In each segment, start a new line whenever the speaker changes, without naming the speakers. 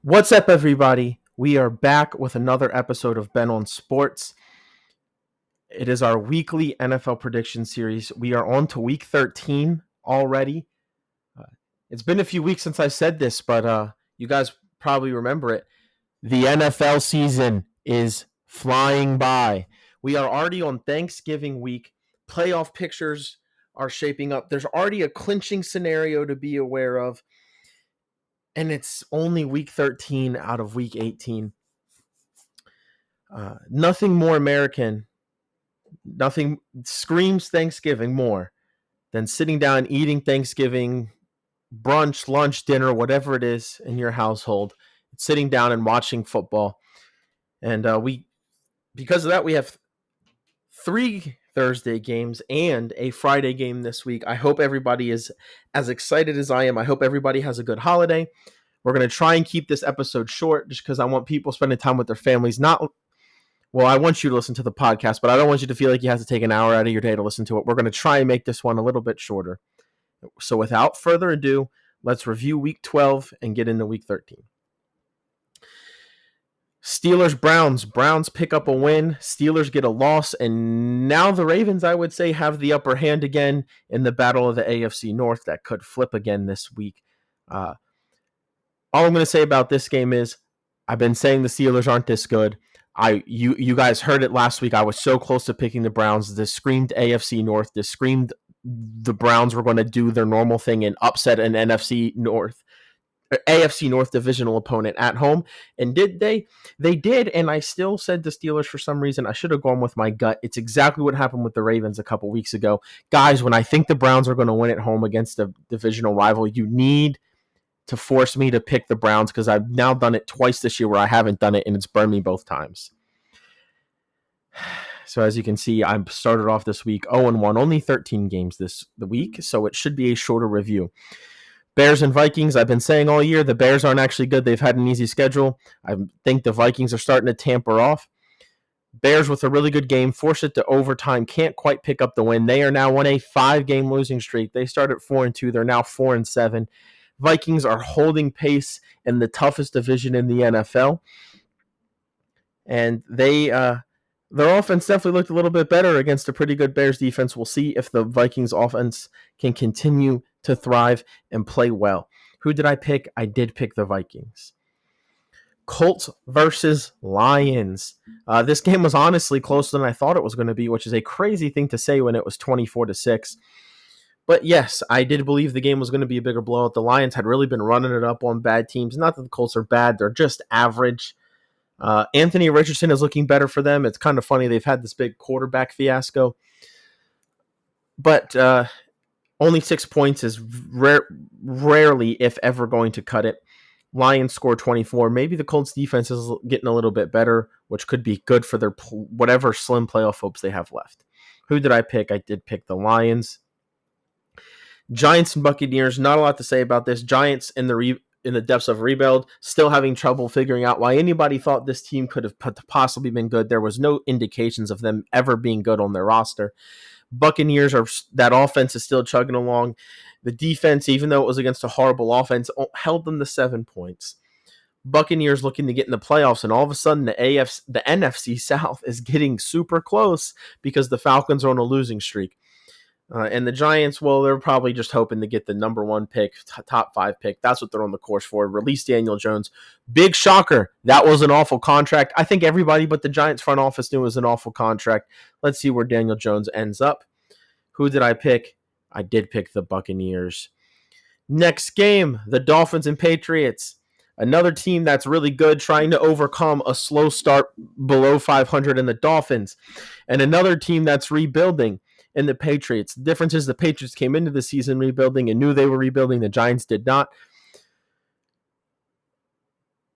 What's up, everybody? We are back with another episode of Ben on Sports. It is our weekly NFL prediction series. We are on to week 13 already. Uh, it's been a few weeks since I said this, but you guys probably remember it. The NFL season is flying by. We are already on Thanksgiving week. Playoff pictures are shaping up. There's already a clinching scenario to be aware of, and it's only week 13 out of week 18. Nothing more American, nothing screams Thanksgiving more than sitting down eating Thanksgiving brunch, lunch, dinner, whatever it is in your household, sitting down and watching football. And because of that, we have 3 Thursday games and a Friday game this week. I hope everybody is as excited as I am. I hope everybody has a good holiday. We're going to try and keep this episode short just because I want people spending time with their families, I want you to listen to the podcast, but I don't want you to feel like you have to take an hour out of your day to listen to it. We're going to try and make this one a little bit shorter. So without further ado, let's review week 12 and get into week 13. Steelers, Browns. Browns pick up a win. Steelers get a loss. And now the Ravens, I would say, have the upper hand again in the battle of the AFC North. That could flip again this week. All I'm going to say about this game is I've been saying the Steelers aren't this good. You guys heard it last week. I was so close to picking the Browns. This screamed AFC North. This screamed the Browns were going to do their normal thing and upset an AFC North divisional opponent at home. And did they? They did, and I still said the Steelers for some reason. I should have gone with my gut. It's exactly what happened with the Ravens a couple weeks ago. Guys, when I think the Browns are going to win at home against a divisional rival, you need to force me to pick the Browns because I've now done it twice this year where I haven't done it, and it's burned me both times. So as you can see, I started off this week 0-1, only 13 games the week, so it should be a shorter review. Bears and Vikings, I've been saying all year, the Bears aren't actually good. They've had an easy schedule. I think the Vikings are starting to tamper off. Bears with a really good game, force it to overtime, can't quite pick up the win. They are now on a 5-game losing streak. They started 4-2. They're now 4-7. Vikings are holding pace in the toughest division in the NFL. And their offense definitely looked a little bit better against a pretty good Bears defense. We'll see if the Vikings offense can continue to thrive and play well. Who did I pick? I did pick the Vikings. Colts versus Lions. This game was honestly closer than I thought it was going to be, which is a crazy thing to say when it was 24-6. But yes, I did believe the game was going to be a bigger blowout. The Lions had really been running it up on bad teams. Not that the Colts are bad. They're just average. Anthony Richardson is looking better for them. It's kind of funny. They've had this big quarterback fiasco. But only 6 points is rarely, if ever, going to cut it. Lions score 24. Maybe the Colts defense is getting a little bit better, which could be good for their whatever slim playoff hopes they have left. Who did I pick? I did pick the Lions. Giants and Buccaneers, not a lot to say about this. Giants in the depths of rebuild, still having trouble figuring out why anybody thought this team could have possibly been good. There was no indications of them ever being good on their roster. Buccaneers, that offense is still chugging along. The defense, even though it was against a horrible offense, held them to 7 points. Buccaneers looking to get in the playoffs, and all of a sudden the NFC South is getting super close because the Falcons are on a losing streak. And the Giants, they're probably just hoping to get the number 1 pick, top 5 pick. That's what they're on the course for. Release Daniel Jones. Big shocker. That was an awful contract. I think everybody but the Giants front office knew it was an awful contract. Let's see where Daniel Jones ends up. Who did I pick? I did pick the Buccaneers. Next game, the Dolphins and Patriots. Another team that's really good, trying to overcome a slow start below 500 in the Dolphins. And another team that's rebuilding in the Patriots. The difference is the Patriots came into the season rebuilding and knew they were rebuilding. The Giants did not.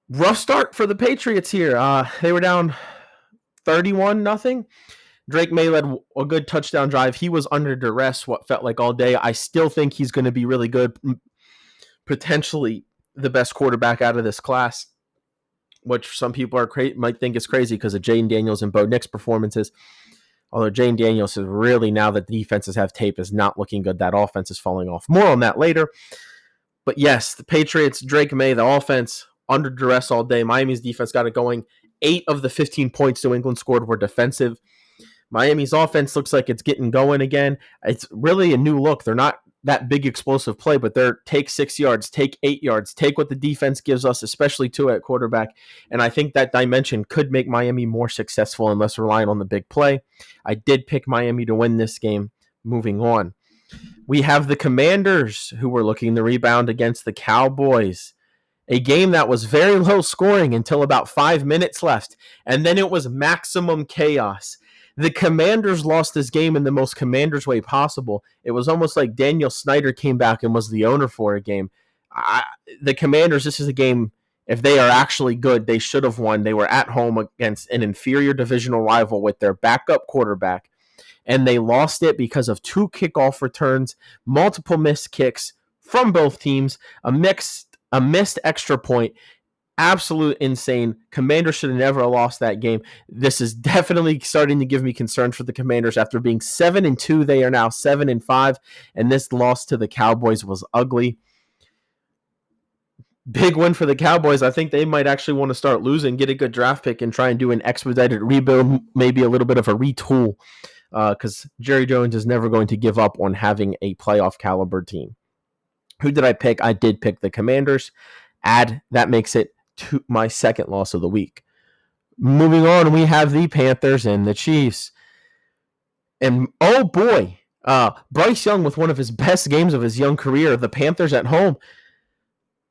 Rough start for the Patriots here. They were down 31-0. Drake May led a good touchdown drive. He was under duress what felt like all day. I still think he's going to be really good, potentially the best quarterback out of this class, which some people might think is crazy because of Jayden Daniels and Bo Nix performances. Although Jayden Daniels is really, now that the defenses have tape, is not looking good. That offense is falling off. More on that later. But yes, the Patriots, Drake May, the offense under duress all day. Miami's defense got it going. 8 of the 15 points New England scored were defensive. Miami's offense looks like it's getting going again. It's really a new look. They're not that big explosive play, but they're take 6 yards, take 8 yards, take what the defense gives us, especially Tua at quarterback. And I think that dimension could make Miami more successful and less reliant on the big play. I did pick Miami to win this game. Moving on, we have the Commanders, who were looking to rebound against the Cowboys. A game that was very low scoring until about 5 minutes left, and then it was maximum chaos. The Commanders lost this game in the most Commanders way possible. It was almost like Daniel Snyder came back and was the owner for a game. The Commanders, this is a game, if they are actually good, they should have won. They were at home against an inferior divisional rival with their backup quarterback, and they lost it because of 2 kickoff returns, multiple missed kicks from both teams, a missed extra point. Absolute insane. Commanders should have never lost that game. This is definitely starting to give me concerns for the Commanders. After being 7-2, they are now 7-5, and this loss to the Cowboys was ugly. Big win for the Cowboys. I think they might actually want to start losing, get a good draft pick, and try and do an expedited rebuild, maybe a little bit of a retool, because Jerry Jones is never going to give up on having a playoff caliber team. Who did I pick? I did pick the Commanders. That makes it to my second loss of the week. Moving on, we have the Panthers and the Chiefs. And oh boy, Bryce Young with one of his best games of his young career. The Panthers at home.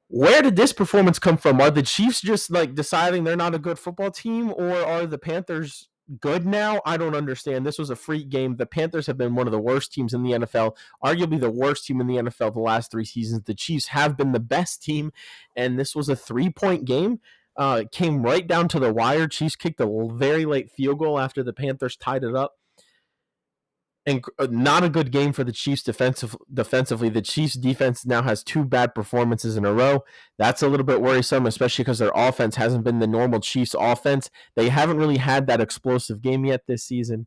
Where did this performance come from? Are the Chiefs just like deciding they're not a good football team, or are the Panthers good now? I don't understand. This was a freak game. The Panthers have been one of the worst teams in the NFL, arguably the worst team in the NFL the last 3 seasons. The Chiefs have been the best team, and this was a 3-point game. Came right down to the wire. Chiefs kicked a very late field goal after the Panthers tied it up. And not a good game for the Chiefs defensively. The Chiefs defense now has 2 bad performances in a row. That's a little bit worrisome, especially because their offense hasn't been the normal Chiefs offense. They haven't really had that explosive game yet this season.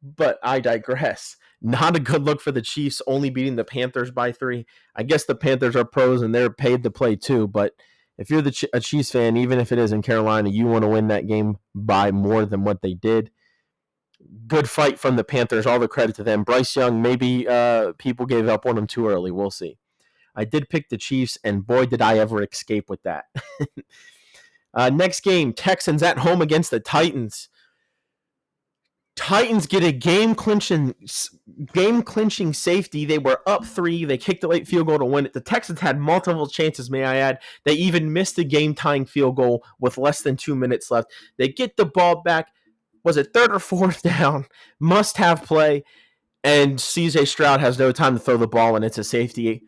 But I digress. Not a good look for the Chiefs, only beating the Panthers by 3. I guess the Panthers are pros and they're paid to play too, but if you're a Chiefs fan, even if it is in Carolina, you want to win that game by more than what they did. Good fight from the Panthers. All the credit to them. Bryce Young, maybe people gave up on him too early. We'll see. I did pick the Chiefs, and boy, did I ever escape with that. Next game, Texans at home against the Titans. Titans get a game-clinching safety. They were up 3. They kicked a late field goal to win it. The Texans had multiple chances, may I add. They even missed a game-tying field goal with less than 2 minutes left. They get the ball back. Was it 3rd or 4th down? Must-have play. And C.J. Stroud has no time to throw the ball, and it's a safety.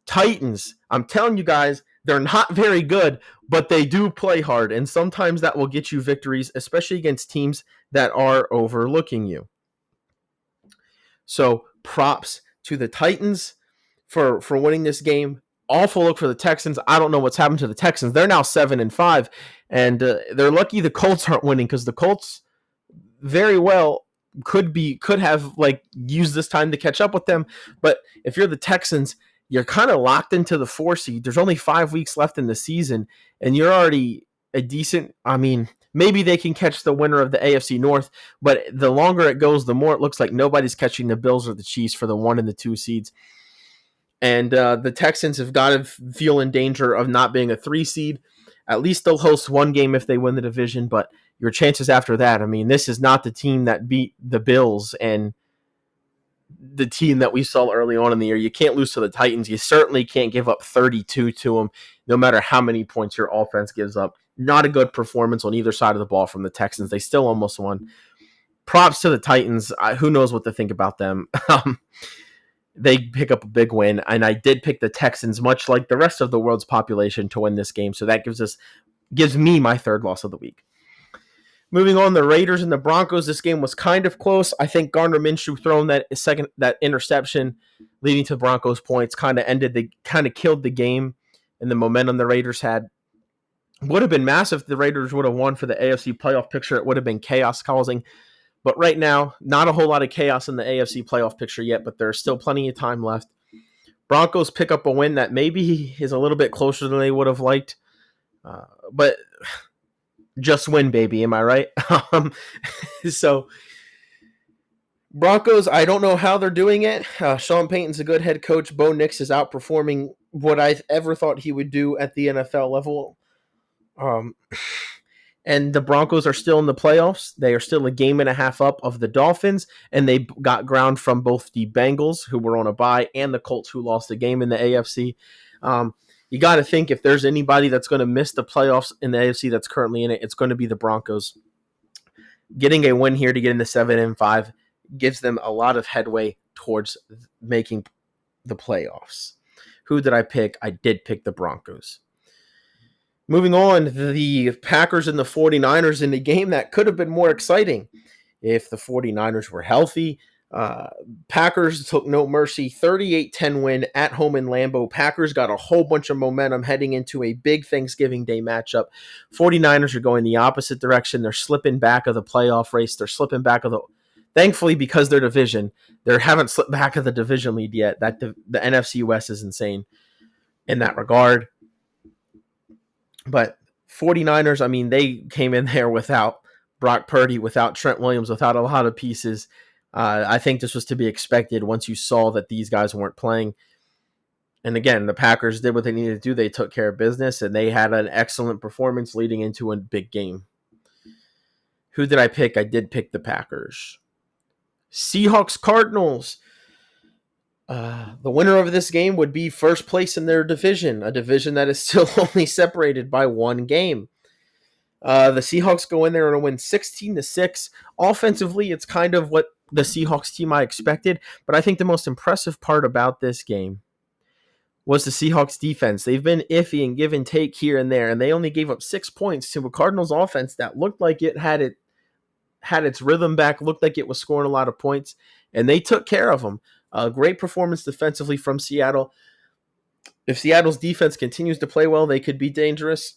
Titans, I'm telling you guys, they're not very good, but they do play hard, and sometimes that will get you victories, especially against teams that are overlooking you. So props to the Titans for winning this game. Awful look for the Texans. I don't know what's happened to the Texans. They're now 7-5, and they're lucky the Colts aren't winning, because the Colts very well could have like used this time to catch up with them. But if you're the Texans, you're kind of locked into the 4 seed. There's only 5 weeks left in the season, and you're already a decent. I mean, maybe they can catch the winner of the AFC North, but the longer it goes, the more it looks like nobody's catching the Bills or the Chiefs for the 1 and the 2 seeds. And the Texans have got to feel in danger of not being a 3 seed. At least they'll host 1 game if they win the division, but your chances after that, I mean, this is not the team that beat the Bills and the team that we saw early on in the year. You can't lose to the Titans. You certainly can't give up 32 to them, no matter how many points your offense gives up. Not a good performance on either side of the ball from the Texans. They still almost won. Props to the Titans. Who knows what to think about them. They pick up a big win, and I did pick the Texans, much like the rest of the world's population, to win this game. So that gives me my 3rd loss of the week. Moving on, the Raiders and the Broncos. This game was kind of close. I think Gardner Minshew throwing that interception, leading to Broncos points, kind of killed the game, and the momentum the Raiders had would have been massive if the Raiders would have won for the AFC playoff picture. It would have been chaos causing. But right now, not a whole lot of chaos in the AFC playoff picture yet, but there's still plenty of time left. Broncos pick up a win that maybe is a little bit closer than they would have liked, but just win, baby. Am I right? So Broncos, I don't know how they're doing it. Sean Payton's a good head coach. Bo Nix is outperforming what I ever thought he would do at the NFL level. And the Broncos are still in the playoffs. They are still a game and a half up of the Dolphins, and they got ground from both the Bengals, who were on a bye, and the Colts, who lost the game in the AFC. You got to think if there's anybody that's going to miss the playoffs in the AFC that's currently in it, it's going to be the Broncos. Getting a win here to get into 7-5 gives them a lot of headway towards making the playoffs. Who did I pick? I did pick the Broncos. Moving on, the Packers and the 49ers in a game that could have been more exciting if the 49ers were healthy. Packers took no mercy, 38-10 win at home in Lambeau. Packers got a whole bunch of momentum heading into a big Thanksgiving Day matchup. 49ers are going the opposite direction. They're slipping back of the playoff race. They're slipping back of the... Thankfully, because their division, they haven't slipped back of the division lead yet. The NFC West is insane in that regard. But 49ers, I mean, they came in there without Brock Purdy, without Trent Williams, without a lot of pieces. I think this was to be expected once you saw that these guys weren't playing. And again, the Packers did what they needed to do. They took care of business, and they had an excellent performance leading into a big game. Who did I pick? I did pick the Packers. Seahawks Cardinals. The winner of this game would be first place in their division, a division that is still only separated by one game. The Seahawks go in there and win 16-6. Offensively, it's kind of what the Seahawks team I expected, but I think the most impressive part about this game was the Seahawks defense. They've been iffy and give and take here and there, and they only gave up 6 points to a Cardinals offense that looked like it had its rhythm back, looked like it was scoring a lot of points, and they took care of them. A great performance defensively from Seattle. If Seattle's defense continues to play well, they could be dangerous.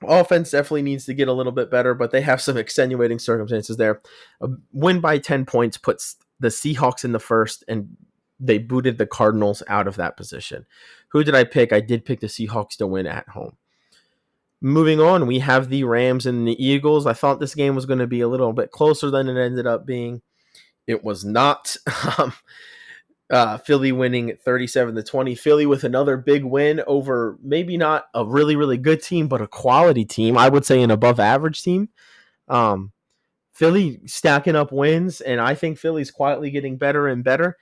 Offense definitely needs to get a little bit better, but they have some extenuating circumstances there. A win by 10 points puts the Seahawks in the first, and they booted the Cardinals out of that position. Who did I pick? I did pick the Seahawks to win at home. Moving on, we have the Rams and the Eagles. I thought this game was going to be a little bit closer than it ended up being. It was not. Philly winning 37-20. Philly with another big win over maybe not a really, really good team, but a quality team. I would say an above average team. Philly stacking up wins, and I think Philly's quietly getting better and better.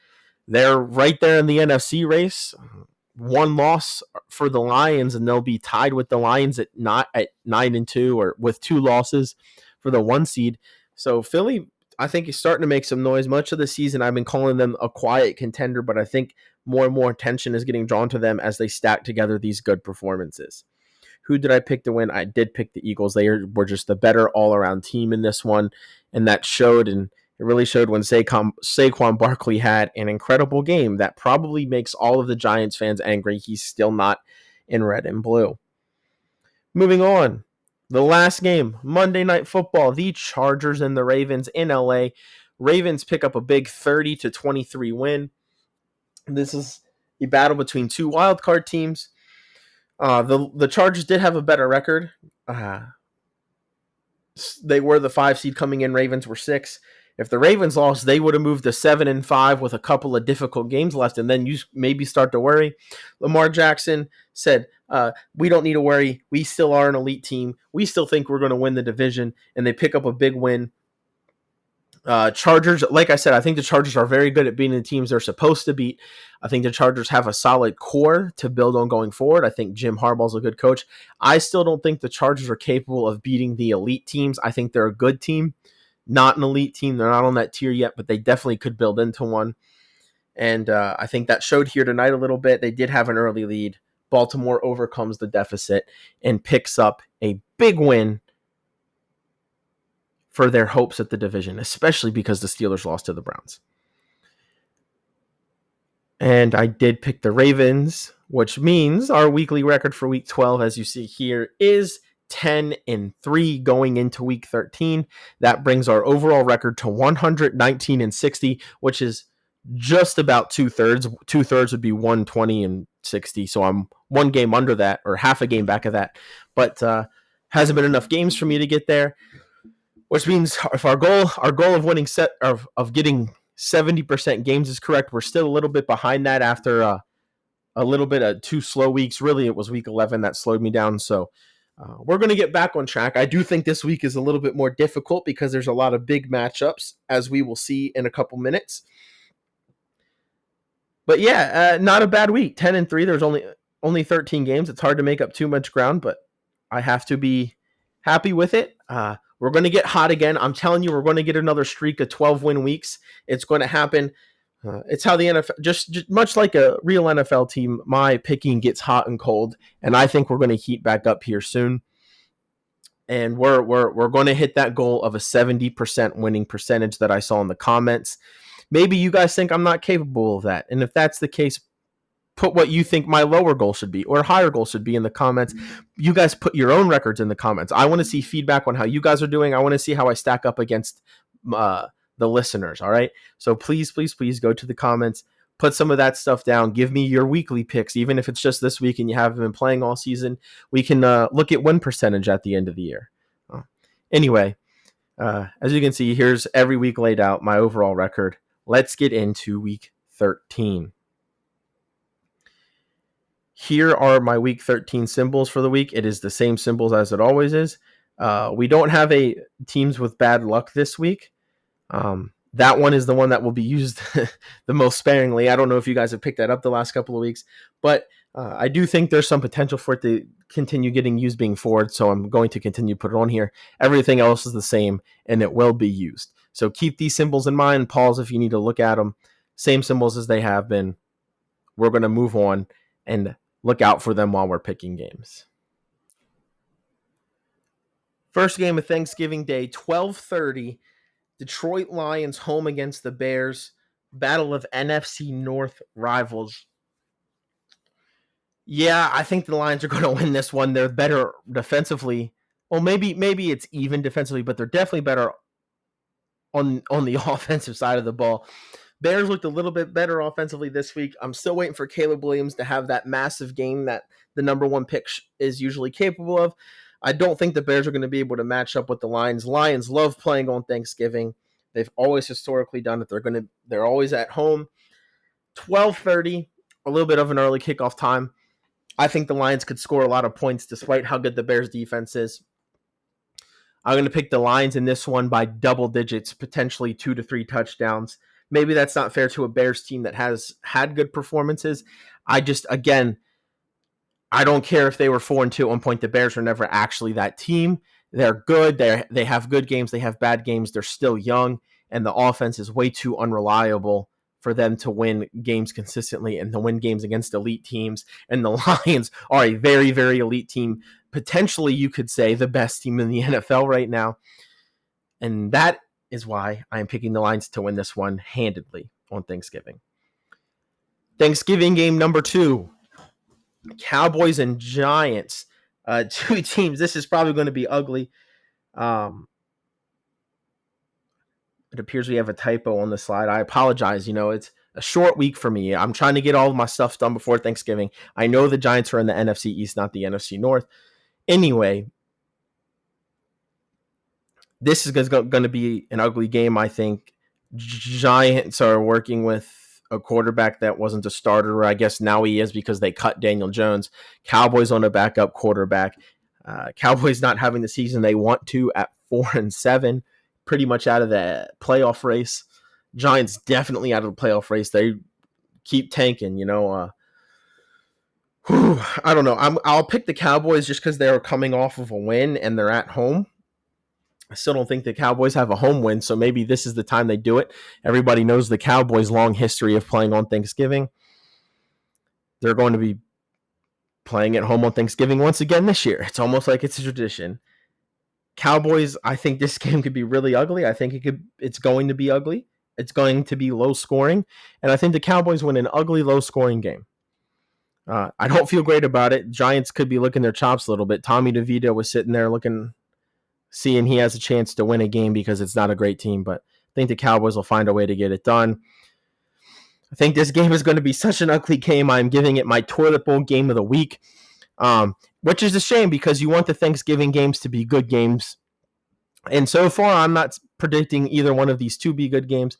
They're right there in the NFC race. One loss for the Lions, and they'll be tied with the Lions at 9-2, or with 2 losses for the 1 seed. So Philly, I think, he's starting to make some noise. Much of the season, I've been calling them a quiet contender, but I think more and more attention is getting drawn to them as they stack together these good performances. Who did I pick to win? I did pick the Eagles. They were just the better all-around team in this one, and that showed, and it really showed when Saquon Barkley had an incredible game that probably makes all of the Giants fans angry. He's still not in red and blue. Moving on. The last game, Monday Night Football, the Chargers and the Ravens in LA. Ravens pick up a big 30-23 win. This is a battle between 2 wildcard teams. The Chargers did have a better record. They were the 5 seed coming in. Ravens were 6. If the Ravens lost, they would have moved to 7-5 with a couple of difficult games left, and then you maybe start to worry. Lamar Jackson said, we don't need to worry. We still are an elite team. We still think we're going to win the division, and they pick up a big win. Chargers, like I said, I think the Chargers are very good at beating the teams they're supposed to beat. I think the Chargers have a solid core to build on going forward. I think Jim Harbaugh's a good coach. I still don't think the Chargers are capable of beating the elite teams. I think they're a good team, not an elite team. They're not on that tier yet, but they definitely could build into one. And I think that showed here tonight a little bit. They did have an early lead. Baltimore overcomes the deficit and picks up a big win for their hopes at the division, especially because the Steelers lost to the Browns. And I did pick the Ravens, which means our weekly record for week 12, as you see here, is 10-3 going into week 13. That brings our overall record to 119-60, which is just about two-thirds. Two-thirds would be 120 and 60. So I'm one game under that, or half a game back of that. But hasn't been enough games for me to get there, which means if our goal of winning of getting 70% games is correct, we're still a little bit behind that after a little bit of 2 slow weeks. Really, it was week 11 that slowed me down. So we're going to get back on track. I do think this week is a little bit more difficult because there's a lot of big matchups, as we will see in a couple minutes. But yeah, not a bad week. 10-3. There's only 13 games. It's hard to make up too much ground, but I have to be happy with it. We're going to get hot again. I'm telling you, we're going to get another streak of 12-win weeks. It's going to happen. It's how the NFL, just much like a real NFL team, my picking gets hot and cold, and I think we're going to heat back up here soon. And we're going to hit that goal of a 70% winning percentage that I saw in the comments. Maybe you guys think I'm not capable of that, and if that's the case, put what you think my lower goal should be or higher goal should be in the comments. You guys put your own records in the comments. I want to see feedback on how you guys are doing. I want to see how I stack up against the listeners. All right. So please go to the comments, put some of that stuff down. Give me your weekly picks, even if it's just this week and you haven't been playing all season. We can look at win percentage at the end of the year. Anyway, as you can see, here's every week laid out, my overall record. Let's get into week 13. Here are my week 13 symbols for the week. It is the same symbols as it always is. We don't have a teams with bad luck this week. That one is the one that will be used the most sparingly. I don't know if you guys have picked that up the last couple of weeks, but I do think there's some potential for it to continue getting used being forward, so I'm going to continue to put it on here. Everything else is the same, and it will be used. So keep these symbols in mind. Pause if you need to look at them. Same symbols as they have been. We're going to move on and look out for them while we're picking games. First game of Thanksgiving Day, 12:30. Detroit Lions home against the Bears. Battle of NFC North rivals. Yeah, I think the Lions are going to win this one. They're better defensively. Well, maybe it's even defensively, but they're definitely better on the offensive side of the ball. Bears looked a little bit better offensively this week. I'm still waiting for Caleb Williams to have that massive game that the number one pick is usually capable of. I don't think the Bears are going to be able to match up with the Lions. Lions love playing on Thanksgiving. They've always historically done it. They're always at home. 12:30, a little bit of an early kickoff time. I think the Lions could score a lot of points despite how good the Bears defense is. I'm going to pick the Lions in this one by double digits, potentially 2 to 3 touchdowns. Maybe that's not fair to a Bears team that has had good performances. I don't care if they were 4-2 at one point. The Bears were never actually that team. They're good. They have good games. They have bad games. They're still young, and the offense is way too unreliable for them to win games consistently and to win games against elite teams. And the Lions are a very, very elite team. Potentially, you could say the best team in the NFL right now. And that is why I am picking the Lions to win this one handedly on Thanksgiving. Thanksgiving game number 2. Cowboys and Giants. 2 teams. This is probably going to be ugly. It appears we have a typo on the slide. I apologize. It's a short week for me. I'm trying to get all of my stuff done before Thanksgiving. I know the Giants are in the NFC East, not the NFC North. Anyway, this is going to be an ugly game, I think. Giants are working with a quarterback that wasn't a starter. I guess now he is because they cut Daniel Jones. Cowboys on a backup quarterback. Cowboys not having the season they want to at 4-7, pretty much out of the playoff race. Giants definitely out of the playoff race. They keep tanking, I don't know. I'll pick the Cowboys just because they're coming off of a win and they're at home. I still don't think the Cowboys have a home win, so maybe this is the time they do it. Everybody knows the Cowboys' long history of playing on Thanksgiving. They're going to be playing at home on Thanksgiving once again this year. It's almost like it's a tradition. Cowboys, I think this game could be really ugly. I think it's going to be ugly. It's going to be low scoring, and I think the Cowboys win an ugly, low scoring game. I don't feel great about it. Giants could be licking their chops a little bit. Tommy DeVito was sitting there seeing he has a chance to win a game because it's not a great team, but I think the Cowboys will find a way to get it done. I think this game is going to be such an ugly game. I'm giving it my toilet bowl game of the week, which is a shame because you want the Thanksgiving games to be good games. And so far, I'm not predicting either one of these to be good games.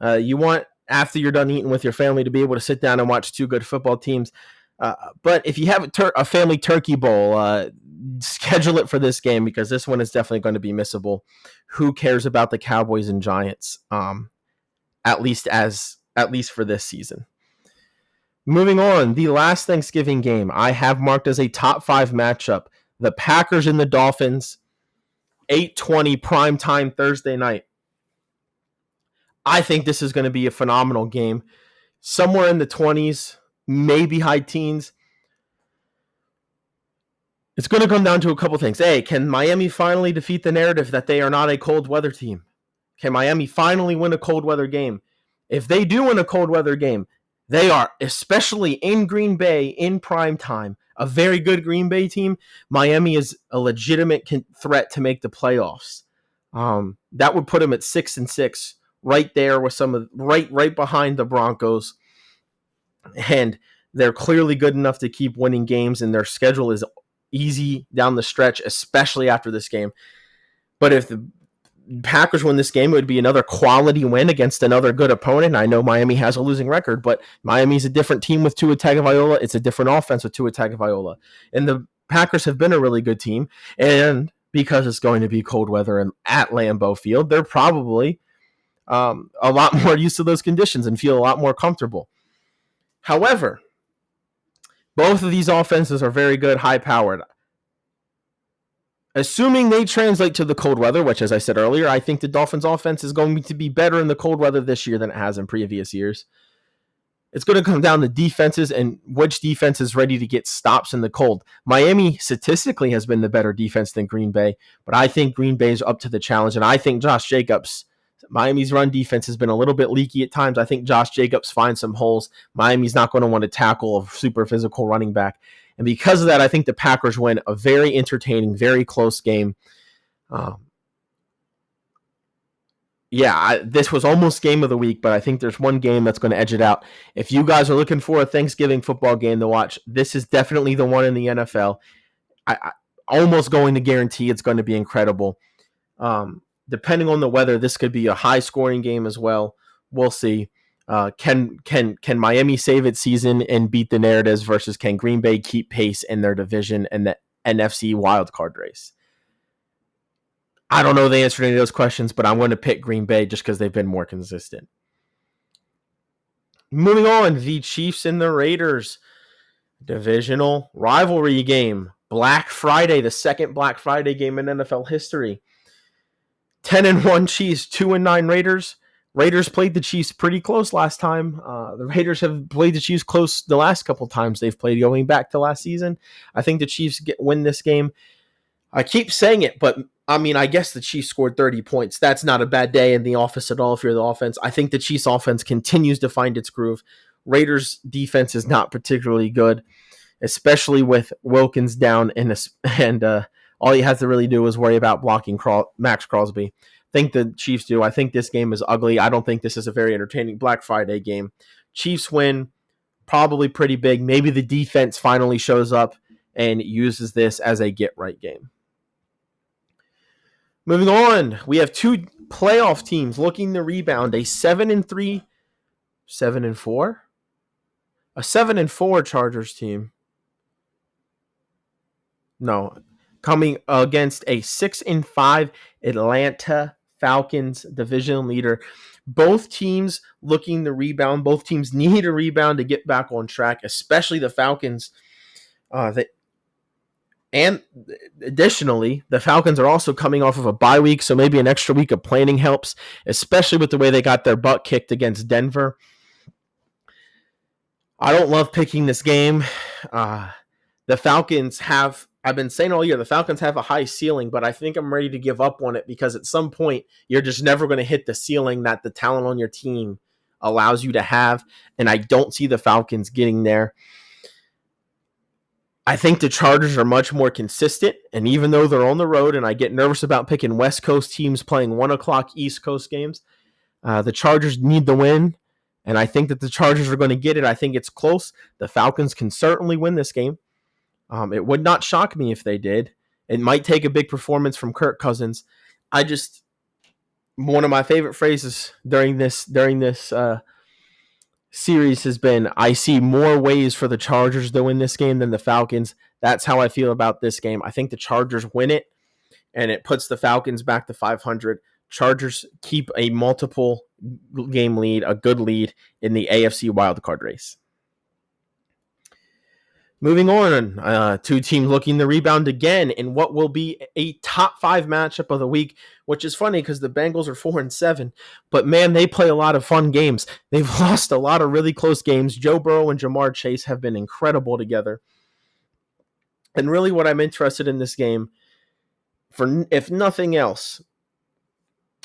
You want, after you're done eating with your family, to be able to sit down and watch two good football teams. But if you have a family turkey bowl, schedule it for this game because this one is definitely going to be missable. Who cares about the Cowboys and Giants? At least for this season. Moving on, the last Thanksgiving game I have marked as a top 5 matchup: the Packers and the Dolphins, 8:20 primetime Thursday night. I think this is going to be a phenomenal game, somewhere in the 20s, maybe high teens. It's going to come down to a couple things. A, can Miami finally defeat the narrative that they are not a cold weather team? Can Miami finally win a cold weather game? If they do win a cold weather game, they are, especially in Green Bay in prime time, a very good Green Bay team. Miami is a legitimate threat to make the playoffs. That would put them at 6-6, right there with some of right behind the Broncos, and they're clearly good enough to keep winning games, and their schedule is easy down the stretch, especially after this game. But if the Packers win this game, it would be another quality win against another good opponent. I know Miami has a losing record, but Miami's a different team with Tua Tagovailoa. It's a different offense with Tua Tagovailoa. And the Packers have been a really good team. And because it's going to be cold weather and at Lambeau Field, they're probably a lot more used to those conditions and feel a lot more comfortable. However, both of these offenses are very good, high-powered. Assuming they translate to the cold weather, which, as I said earlier, I think the Dolphins' offense is going to be better in the cold weather this year than it has in previous years. It's going to come down to defenses and which defense is ready to get stops in the cold. Miami statistically has been the better defense than Green Bay, but I think Green Bay is up to the challenge, and I think Josh Jacobs, Miami's run defense has been a little bit leaky at times. I think Josh Jacobs finds some holes. Miami's not going to want to tackle a super physical running back. And because of that, I think the Packers win a very entertaining, very close game. This was almost game of the week, but I think there's one game that's going to edge it out. If you guys are looking for a Thanksgiving football game to watch, this is definitely the one in the NFL. I almost going to guarantee it's going to be incredible. Depending on the weather, this could be a high-scoring game as well. We'll see. Can Miami save its season and beat the narratives versus can Green Bay keep pace in their division and the NFC wildcard race? I don't know the answer to any of those questions, but I'm going to pick Green Bay just because they've been more consistent. Moving on, the Chiefs and the Raiders. Divisional rivalry game. Black Friday, the second Black Friday game in NFL history. 10-1 Chiefs, 2-9 Raiders. Raiders played the Chiefs pretty close last time. The Raiders have played the Chiefs close the last couple times they've played going back to last season. I think the Chiefs win this game. I keep saying it, but I mean, I guess the Chiefs scored 30 points. That's not a bad day in the office at all if you're the offense. I think the Chiefs offense continues to find its groove. Raiders defense is not particularly good, especially with Wilkins down and all you have to really do is worry about blocking Max Crosby. Think the Chiefs do. I think this game is ugly. I don't think this is a very entertaining Black Friday game. Chiefs win, probably pretty big. Maybe the defense finally shows up and uses this as a get-right game. Moving on, we have two playoff teams looking to rebound. A 7-4? A 7-4 Chargers team. No, coming against a 6-5 Atlanta Falcons division leader. Both teams looking to rebound. Both teams need a rebound to get back on track, especially the Falcons. And additionally, the Falcons are also coming off of a bye week, so maybe an extra week of planning helps, especially with the way they got their butt kicked against Denver. I don't love picking this game. The Falcons have, I've been saying all year, the Falcons have a high ceiling, but I think I'm ready to give up on it because at some point, you're just never going to hit the ceiling that the talent on your team allows you to have, and I don't see the Falcons getting there. I think the Chargers are much more consistent, and even though they're on the road, and I get nervous about picking West Coast teams playing 1 o'clock East Coast games, the Chargers need the win. And I think that the Chargers are going to get it. I think it's close. The Falcons can certainly win this game. It would not shock me if they did. It might take a big performance from Kirk Cousins. One of my favorite phrases during this series has been, I see more ways for the Chargers to win this game than the Falcons. That's how I feel about this game. I think the Chargers win it, and it puts the Falcons back to 500. Chargers keep a multiple game lead, a good lead in the AFC wildcard race. Moving on, two teams looking to rebound again in what will be a top 5 matchup of the week, which is funny because the Bengals are 4-7, but man, they play a lot of fun games. They've lost a lot of really close games. Joe Burrow and Jamar Chase have been incredible together. And really what I'm interested in this game, for if nothing else,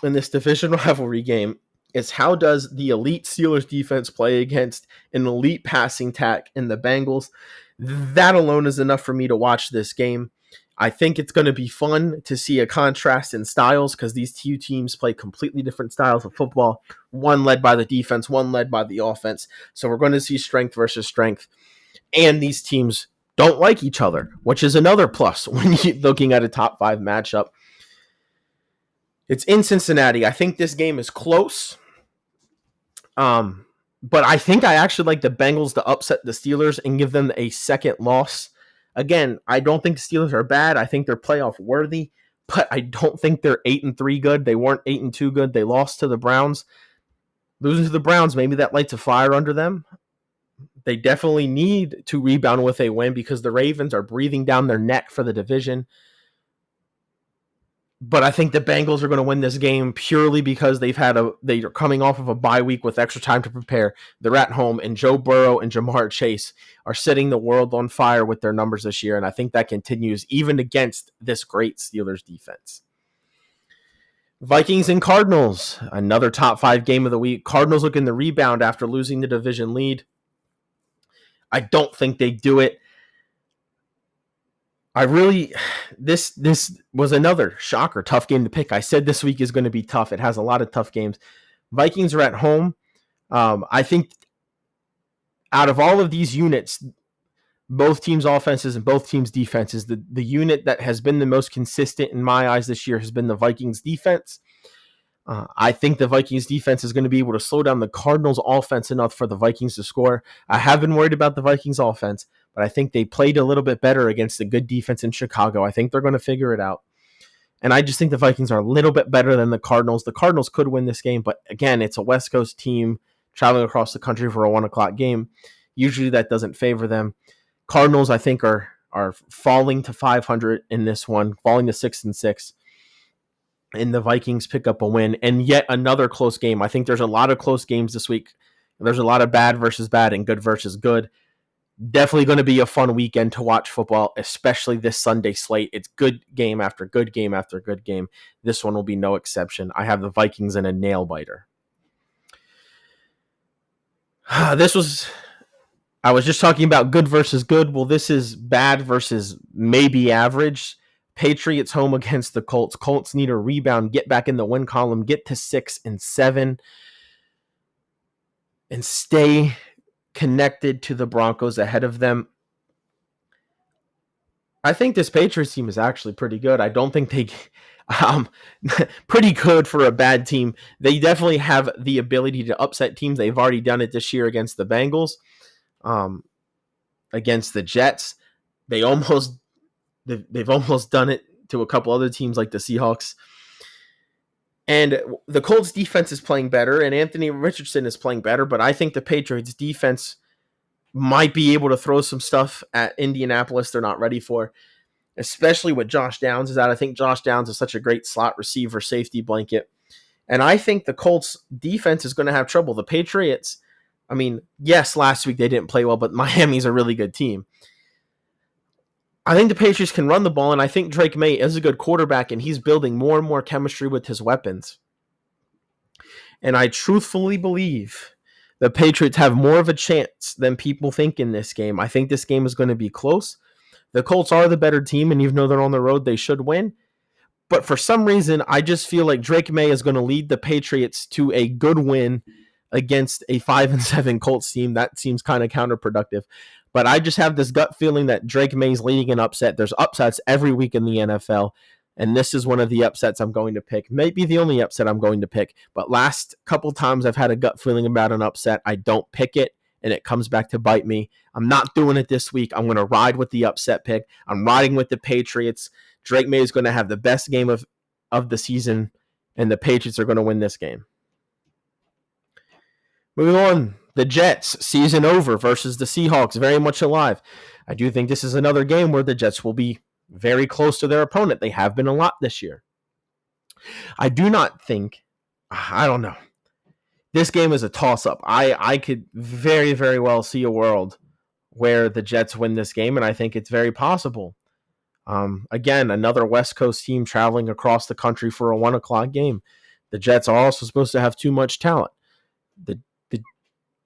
in this division rivalry game, is how does the elite Steelers defense play against an elite passing attack in the Bengals. That alone is enough for me to watch this game. I think it's going to be fun to see a contrast in styles because these two teams play completely different styles of football, one led by the defense, one led by the offense. So we're going to see strength versus strength. And these teams don't like each other, which is another plus when you're looking at a top 5 matchup. It's in Cincinnati. I think this game is close. But I think I actually like the Bengals to upset the Steelers and give them a second loss. Again, I don't think the Steelers are bad. I think they're playoff worthy, but I don't think they're 8-3 good. They weren't 8-2 good. They lost to the Browns. Losing to the Browns, maybe that lights a fire under them. They definitely need to rebound with a win because the Ravens are breathing down their neck for the division. But I think the Bengals are going to win this game purely because they are coming off of a bye week with extra time to prepare. They're at home, and Joe Burrow and Jamar Chase are setting the world on fire with their numbers this year, and I think that continues even against this great Steelers defense. Vikings and Cardinals, another top 5 game of the week. Cardinals looking to rebound after losing the division lead. I don't think they do it. This was another shocker, tough game to pick. I said this week is going to be tough. It has a lot of tough games. Vikings are at home. I think out of all of these units, both teams' offenses and both teams' defenses, the unit that has been the most consistent in my eyes this year has been the Vikings defense. I think the Vikings defense is going to be able to slow down the Cardinals offense enough for the Vikings to score. I have been worried about the Vikings offense, but I think they played a little bit better against a good defense in Chicago. I think they're going to figure it out. And I just think the Vikings are a little bit better than the Cardinals. The Cardinals could win this game, but again, it's a West Coast team traveling across the country for a 1:00 game. Usually that doesn't favor them. Cardinals, I think, are falling to 500 in this one, falling to 6-6. And the Vikings pick up a win, and yet another close game. I think there's a lot of close games this week. There's a lot of bad versus bad and good versus good. Definitely going to be a fun weekend to watch football, especially this Sunday slate. It's good game after good game after good game. This one will be no exception. I have the Vikings in a nail biter. I was just talking about good versus good. Well, this is bad versus maybe average. Patriots home against the Colts. Colts need a rebound, get back in the win column, get to 6-7, and stay connected to the Broncos ahead of them. I think this Patriots team is actually pretty good. I don't think they pretty good for a bad team. They definitely have the ability to upset teams. They've already done it this year against the Bengals, against the Jets. They've almost done it to a couple other teams like the Seahawks. And the Colts defense is playing better, and Anthony Richardson is playing better, but I think the Patriots defense might be able to throw some stuff at Indianapolis they're not ready for, especially with Josh Downs is out. I think Josh Downs is such a great slot receiver safety blanket. And I think the Colts defense is going to have trouble. The Patriots, I mean, yes, last week they didn't play well, but Miami's a really good team. I think the Patriots can run the ball, and I think Drake May is a good quarterback, and he's building more and more chemistry with his weapons. And I truthfully believe the Patriots have more of a chance than people think in this game. I think this game is going to be close. The Colts are the better team, and even though they're on the road, they should win. But for some reason, I just feel like Drake May is going to lead the Patriots to a good win against a 5-7 Colts team. That seems kind of counterproductive. But I just have this gut feeling that Drake May's leading an upset. There's upsets every week in the NFL, and this is one of the upsets I'm going to pick. Maybe the only upset I'm going to pick. But last couple times I've had a gut feeling about an upset, I don't pick it, and it comes back to bite me. I'm not doing it this week. I'm going to ride with the upset pick. I'm riding with the Patriots. Drake May is going to have the best game of the season, and the Patriots are going to win this game. Moving on, the Jets, season over versus the Seahawks, very much alive. I do think this is another game where the Jets will be very close to their opponent. They have been a lot this year. I do not think, I don't know. This game is a toss-up. I could very, very well see a world where the Jets win this game, and I think it's very possible. Again, another West Coast team traveling across the country for a 1 o'clock game. The Jets are also supposed to have too much talent. The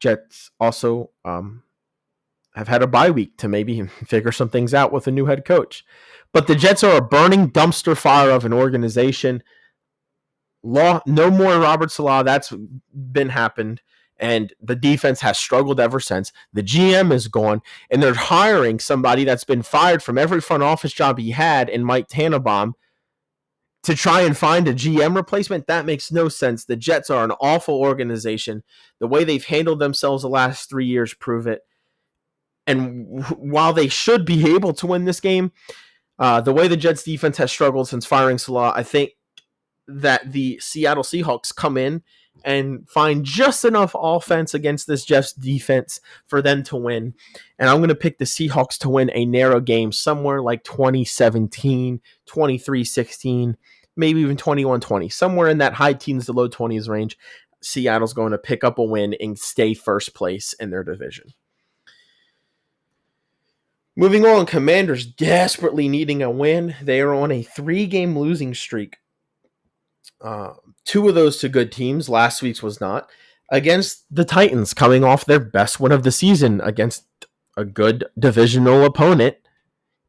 Jets also have had a bye week to maybe figure some things out with a new head coach. But the Jets are a burning dumpster fire of an organization. No more Robert Saleh. That's been happened. And the defense has struggled ever since. The GM is gone, and they're hiring somebody that's been fired from every front office job he had in Mike Tannenbaum to try and find a GM replacement. That makes no sense. The Jets are an awful organization. The way they've handled themselves the last 3 years prove it. And while they should be able to win this game, the way the Jets defense has struggled since firing Saleh, I think that the Seattle Seahawks come in and find just enough offense against this Jets defense for them to win. And I'm going to pick the Seahawks to win a narrow game, somewhere like 2017, 23-16, maybe even 21-20, somewhere in that high teens to low 20s range. Seattle's going to pick up a win and stay first place in their division. Moving on, Commanders desperately needing a win. They are on a 3-game losing streak. 2 of those to good teams. Last week's was not. Against the Titans, coming off their best win of the season against a good divisional opponent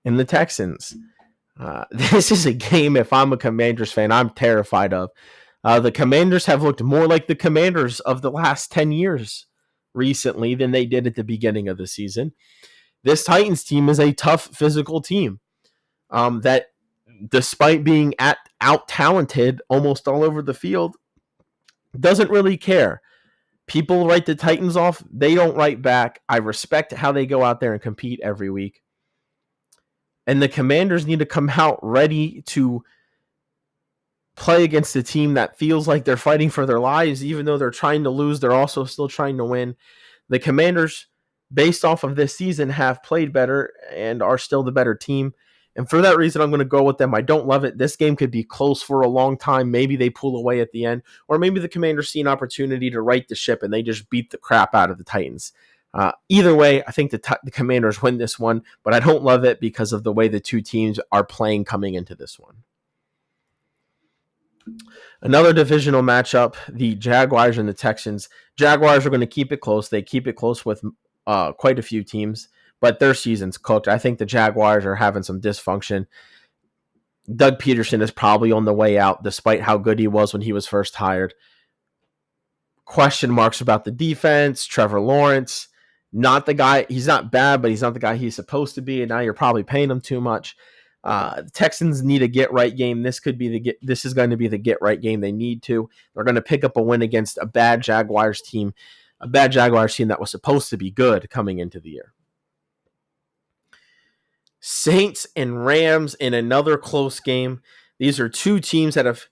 in the Texans. This is a game, if I'm a Commanders fan, I'm terrified of. The Commanders have looked more like the Commanders of the last 10 years recently than they did at the beginning of the season. This Titans team is a tough physical team that, despite being out-talented almost all over the field, doesn't really care. People write the Titans off. They don't write back. I respect how they go out there and compete every week. And the Commanders need to come out ready to play against a team that feels like they're fighting for their lives. Even though they're trying to lose, they're also still trying to win. The Commanders, based off of this season, have played better and are still the better team. And for that reason, I'm going to go with them. I don't love it. This game could be close for a long time. Maybe they pull away at the end, or maybe the Commanders see an opportunity to right the ship and they just beat the crap out of the Titans. Either way, I think the Commanders win this one, but I don't love it because of the way the two teams are playing coming into this one. Another divisional matchup, the Jaguars and the Texans. Jaguars are going to keep it close. They keep it close with quite a few teams, but their season's cooked. I think the Jaguars are having some dysfunction. Doug Peterson is probably on the way out, despite how good he was when he was first hired. Question marks about the defense. Trevor Lawrence, not the guy. He's not bad, but he's not the guy he's supposed to be, and now you're probably paying him too much. The Texans need a get-right game. This is going to be the get-right game they need to. They're going to pick up a win against a bad Jaguars team that was supposed to be good coming into the year. Saints and Rams in another close game. These are two teams that have,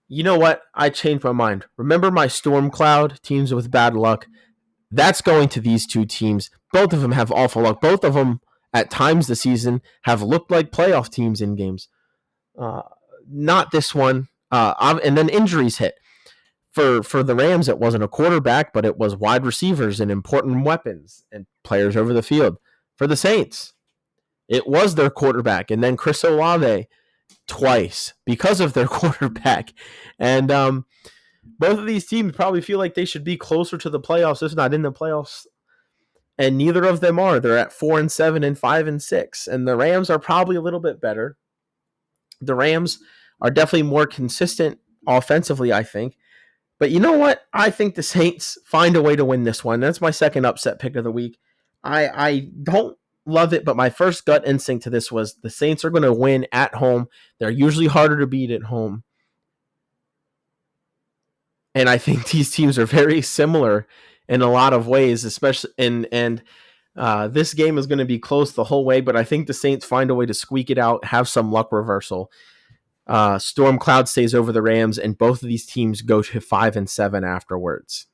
you know what? I changed my mind. Remember my storm cloud, teams with bad luck? That's going to these two teams. Both of them have awful luck. Both of them, at times this season, have looked like playoff teams in games. Not this one. And then injuries hit. For the Rams, it wasn't a quarterback, but it was wide receivers and important weapons and players over the field. For the Saints, it was their quarterback, and then Chris Olave twice because of their quarterback. And both of these teams probably feel like they should be closer to the playoffs, if not in the playoffs. And neither of them are. They're at 4-7 and 5-6. And the Rams are probably a little bit better. The Rams are definitely more consistent offensively, I think. But you know what? I think the Saints find a way to win this one. That's my second upset pick of the week. I don't love it, but my first gut instinct to this was the Saints are going to win at home. They're usually harder to beat at home. And I think these teams are very similar in a lot of ways, especially and this game is going to be close the whole way, but I think the Saints find a way to squeak it out, have some luck reversal. Storm cloud stays over the Rams, and both of these teams go to 5-7 afterwards.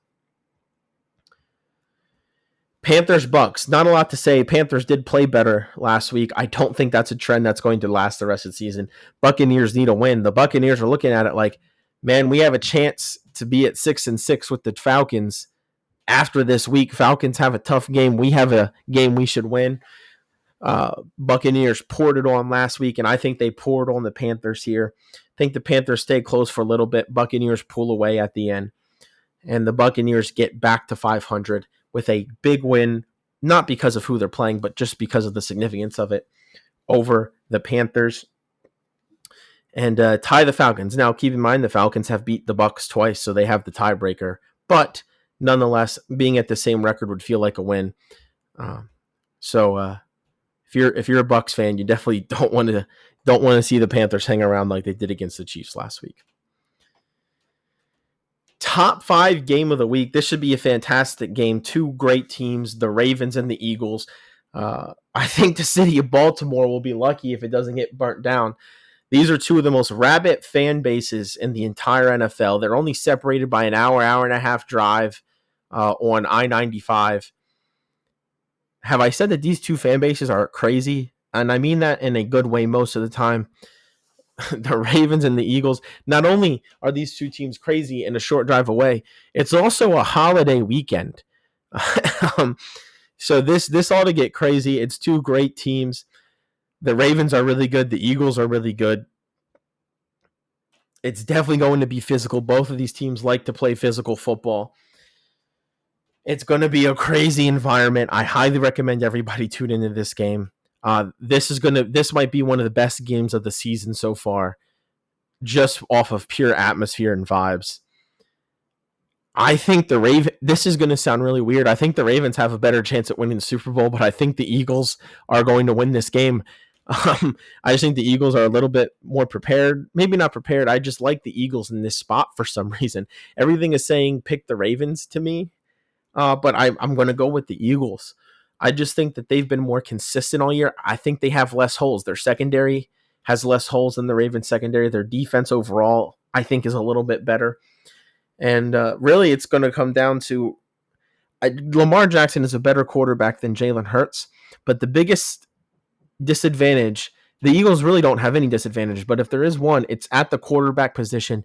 Panthers Bucks, not a lot to say. Panthers did play better last week. I don't think that's a trend that's going to last the rest of the season. Buccaneers need a win. The Buccaneers are looking at it like, man, we have a chance to be at 6-6 with the Falcons after this week. Falcons have a tough game. We have a game we should win. Buccaneers poured it on last week, and I think they poured on the Panthers here. I think the Panthers stay close for a little bit. Buccaneers pull away at the end, and the Buccaneers get back to 500 with a big win, not because of who they're playing, but just because of the significance of it over the Panthers. And tie the Falcons. Now, keep in mind the Falcons have beat the Bucs twice, so they have the tiebreaker. But nonetheless, being at the same record would feel like a win. So if you're a Bucs fan, you definitely don't want to see the Panthers hang around like they did against the Chiefs last week. Top 5 game of the week. This should be a fantastic game. Two great teams, the Ravens and the Eagles. I think the city of Baltimore will be lucky if it doesn't get burnt down. These are two of the most rabid fan bases in the entire NFL. They're only separated by an hour and a half drive on I-95. Have I said that these two fan bases are crazy? And I mean that in a good way most of the time. The Ravens and the Eagles, not only are these two teams crazy and a short drive away, it's also a holiday weekend. So this ought to get crazy. It's two great teams. The Ravens are really good. The Eagles are really good. It's definitely going to be physical. Both of these teams like to play physical football. It's going to be a crazy environment. I highly recommend everybody tune into this game. This might be one of the best games of the season so far, just off of pure atmosphere and vibes. I think this is going to sound really weird. I think the Ravens have a better chance at winning the Super Bowl, but I think the Eagles are going to win this game. I just think the Eagles are a little bit more prepared. Maybe not prepared. I just like the Eagles in this spot for some reason. Everything is saying pick the Ravens to me, but I'm going to go with the Eagles. I just think that they've been more consistent all year. I think they have less holes. Their secondary has less holes than the Ravens secondary. Their defense overall, I think, is a little bit better. And really, it's going to come down to Lamar Jackson is a better quarterback than Jalen Hurts. But the biggest disadvantage, the Eagles really don't have any disadvantage. But if there is one, it's at the quarterback position.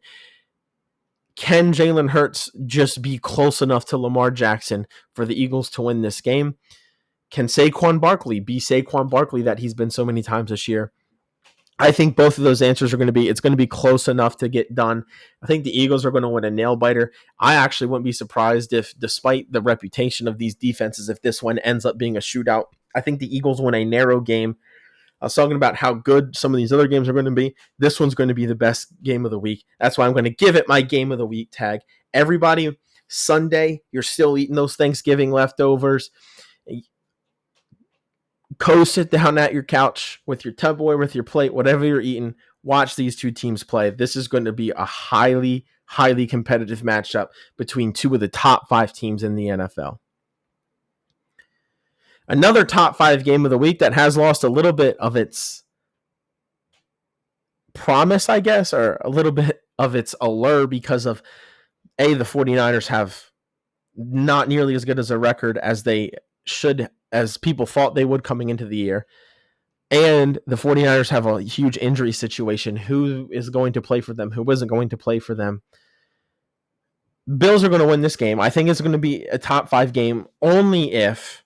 Can Jalen Hurts just be close enough to Lamar Jackson for the Eagles to win this game? Can Saquon Barkley be Saquon Barkley that he's been so many times this year? I think both of those answers are going to be, it's going to be close enough to get done. I think the Eagles are going to win a nail biter. I actually wouldn't be surprised if, despite the reputation of these defenses, if this one ends up being a shootout. I think the Eagles win a narrow game. I was talking about how good some of these other games are going to be. This one's going to be the best game of the week. That's why I'm going to give it my game of the week tag. Everybody, Sunday, you're still eating those Thanksgiving leftovers. Go sit down at your couch with your Tupperware, with your plate, whatever you're eating. Watch these two teams play. This is going to be a highly, highly competitive matchup between two of the top 5 teams in the NFL. Another top 5 game of the week that has lost a little bit of its promise, I guess, or a little bit of its allure because of, the 49ers have not nearly as good as a record as they should, as people thought they would coming into the year. And the 49ers have a huge injury situation. Who is going to play for them? Who isn't going to play for them? Bills are going to win this game. I think it's going to be a top 5 game only if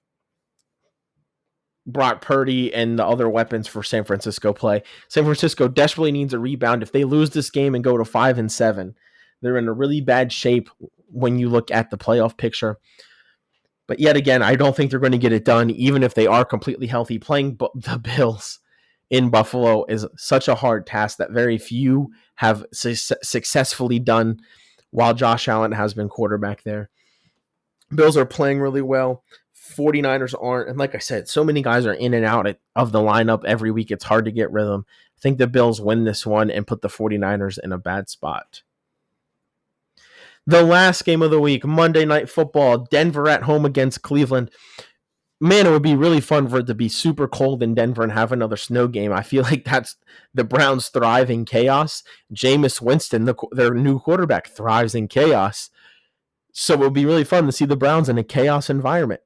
Brock Purdy and the other weapons for San Francisco play. San Francisco desperately needs a rebound. If they lose this game and go to 5-7, they're in a really bad shape when you look at the playoff picture. But yet again, I don't think they're going to get it done, even if they are completely healthy. Playing the Bills in Buffalo is such a hard task that very few have successfully done while Josh Allen has been quarterback there. Bills are playing really well. 49ers aren't. And like I said, so many guys are in and out of the lineup every week. It's hard to get rhythm. I think the Bills win this one and put the 49ers in a bad spot. The last game of the week, Monday Night Football, Denver at home against Cleveland. Man, it would be really fun for it to be super cold in Denver and have another snow game. I feel like that's the Browns thrive in chaos. Jameis Winston, their new quarterback, thrives in chaos. So it would be really fun to see the Browns in a chaos environment.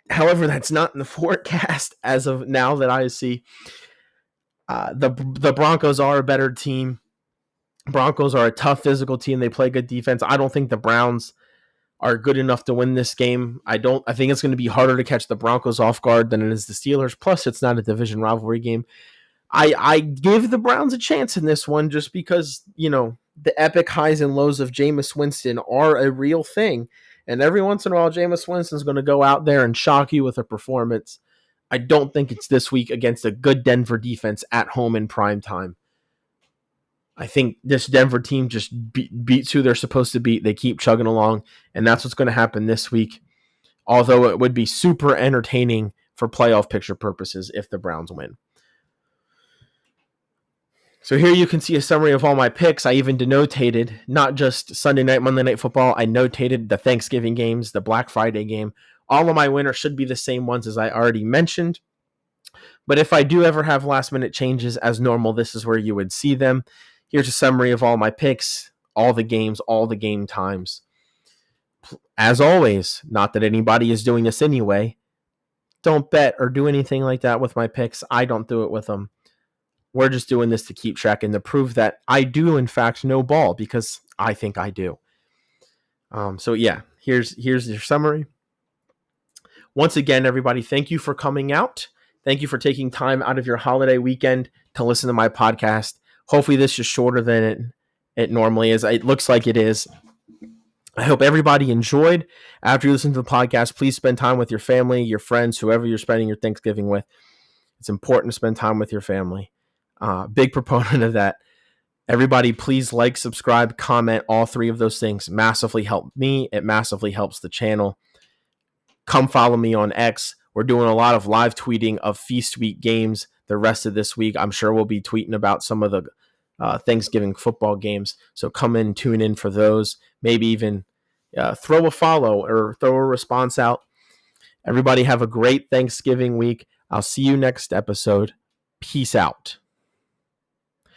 However, that's not in the forecast as of now that I see. The Broncos are a better team. Broncos are a tough physical team. They play good defense. I don't think the Browns are good enough to win this game. I think it's going to be harder to catch the Broncos off guard than it is the Steelers. Plus, it's not a division rivalry game. I give the Browns a chance in this one just because, the epic highs and lows of Jameis Winston are a real thing. And every once in a while, Jameis Winston's going to go out there and shock you with a performance. I don't think it's this week against a good Denver defense at home in prime time. I think this Denver team just beats who they're supposed to beat. They keep chugging along, and that's what's going to happen this week. Although it would be super entertaining for playoff picture purposes if the Browns win. So here you can see a summary of all my picks. I even denotated not just Sunday night, Monday Night Football. I notated the Thanksgiving games, the Black Friday game. All of my winners should be the same ones as I already mentioned. But if I do ever have last minute changes as normal, this is where you would see them. Here's a summary of all my picks, all the games, all the game times. As always, not that anybody is doing this anyway, don't bet or do anything like that with my picks. I don't do it with them. We're just doing this to keep track and to prove that I do, in fact, know ball because I think I do. So yeah, here's your summary. Once again, everybody, thank you for coming out. Thank you for taking time out of your holiday weekend to listen to my podcast. Hopefully this is shorter than it normally is. It looks like it is. I hope everybody enjoyed. After you listen to the podcast, please spend time with your family, your friends, whoever you're spending your Thanksgiving with. It's important to spend time with your family. Big proponent of that. Everybody, please like, subscribe, comment. All three of those things massively help me. It massively helps the channel. Come follow me on X. We're doing a lot of live tweeting of Feast Week games the rest of this week. I'm sure we'll be tweeting about some of the Thanksgiving football games. So come in, tune in for those. Maybe even throw a follow or throw a response out. Everybody have a great Thanksgiving week. I'll see you next episode. Peace out.